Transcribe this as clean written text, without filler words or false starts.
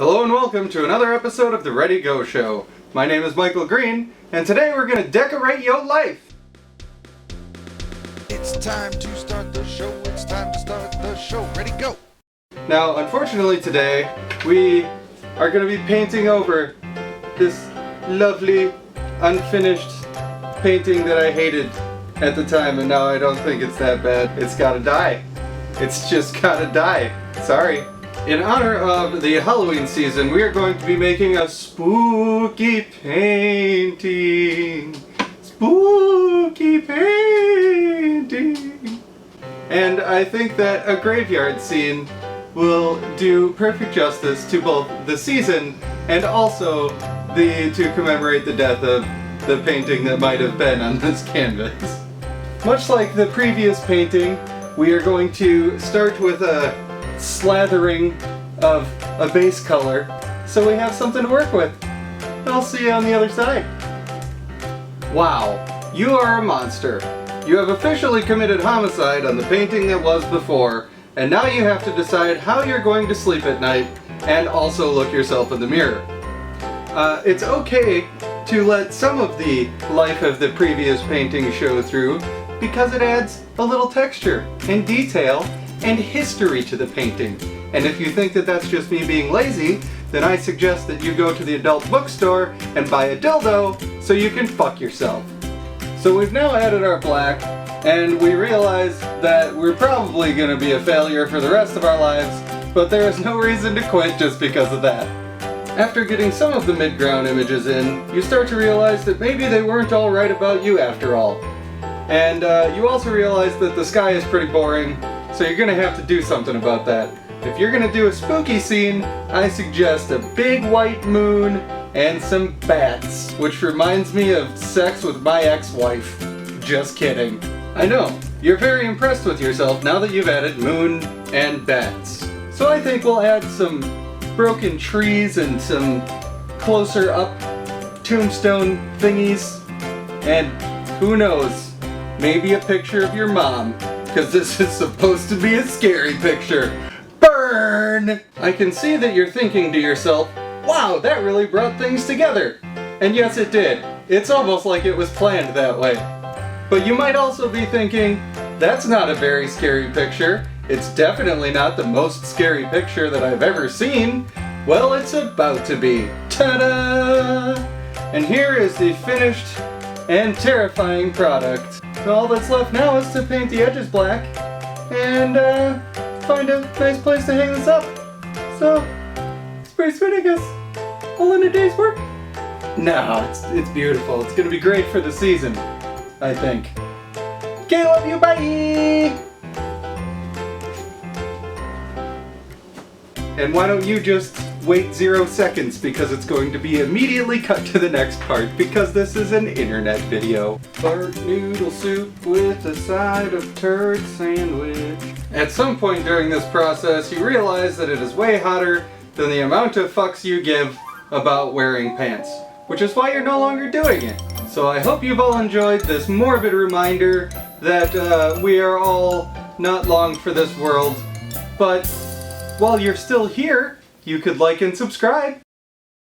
Hello and welcome to another episode of the Ready Go Show. My name is Michael Green, and today we're going to decorate your life. It's time to start the show, it's time to start the show, ready, go! Now, unfortunately today, we are going to be painting over this lovely, unfinished painting that I hated at the time, and now I don't think it's that bad. It's gotta die. It's just gotta die. Sorry. In honor of the Halloween season, we are going to be making a spooky painting. Spooky painting. And I think that a graveyard scene will do perfect justice to both the season and also to commemorate the death of the painting that might have been on this canvas. Much like the previous painting, we are going to start with a slathering of a base color so we have something to work with. I'll see you on the other side. Wow, you are a monster. You have officially committed homicide on the painting that was before, and now you have to decide how you're going to sleep at night and also look yourself in the mirror. It's okay to let some of the life of the previous painting show through because it adds a little texture and detail and history to the painting. And if you think that that's just me being lazy, then I suggest that you go to the adult bookstore and buy a dildo so you can fuck yourself. So we've now added our black, and we realize that we're probably going to be a failure for the rest of our lives, but there is no reason to quit just because of that. After getting some of the mid-ground images in, you start to realize that maybe they weren't all right about you after all. And you also realize that the sky is pretty boring, so you're gonna have to do something about that. If you're gonna do a spooky scene, I suggest a big white moon and some bats, which reminds me of sex with my ex-wife. Just kidding. I know, you're very impressed with yourself now that you've added moon and bats. So I think we'll add some broken trees and some closer up tombstone thingies, and who knows, maybe a picture of your mom, because this is supposed to be a scary picture. Burn! I can see that you're thinking to yourself, wow, that really brought things together. And yes, it did. It's almost like it was planned that way. But you might also be thinking, that's not a very scary picture. It's definitely not the most scary picture that I've ever seen. Well, it's about to be. Ta-da! And here is the finished and terrifying product. So all that's left now is to paint the edges black and find a nice place to hang this up. So, it's pretty sweet, I guess. All in a day's work. No, it's beautiful. It's gonna be great for the season, I think. Okay, love you, bye! And why don't you just wait 0 seconds, because it's going to be immediately cut to the next part, because this is an internet video. Fart noodle soup with a side of turd sandwich. At some point during this process, you realize that it is way hotter than the amount of fucks you give about wearing pants, which is why you're no longer doing it. So I hope you've all enjoyed this morbid reminder that we are all not long for this world, but while you're still here, you could like and subscribe.